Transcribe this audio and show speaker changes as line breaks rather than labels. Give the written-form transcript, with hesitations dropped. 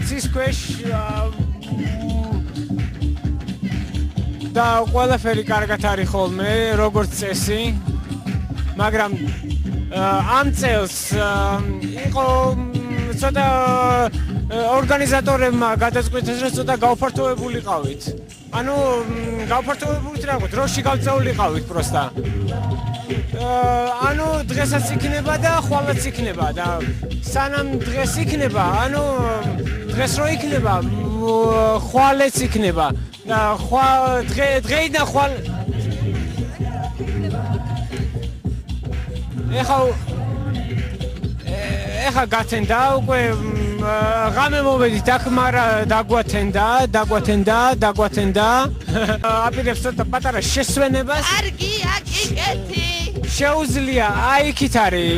ცის ქვეშ და ყველაფერი კარგად არის ხოლმე, როგორც წესი, მაგრამ ამ წელს იყო ცოტა ორგანიზატორებმა გადაწყვიტეს, რომ ცოტა გაუფართოვებულიყავით. ანუ გაუფართოვებულით რა ვთქვათ, დროში გავწეულიყავით პროსტა. ანუ დღესაც იქნება და ხვალაც იქნება და სანამ დღეს იქნება, ანუ დღეს რო იქნება, ხვალეც იქნება და დღეიდან ხვალ ეხა გათენდა უკვე ღამე მოვედით აქ, მაგრამ დაგვათენდა. აპირებს ცოტა პატარა შესვენებას.
კარგი, აკიკეთი.
შეუძლია, აი იქით არის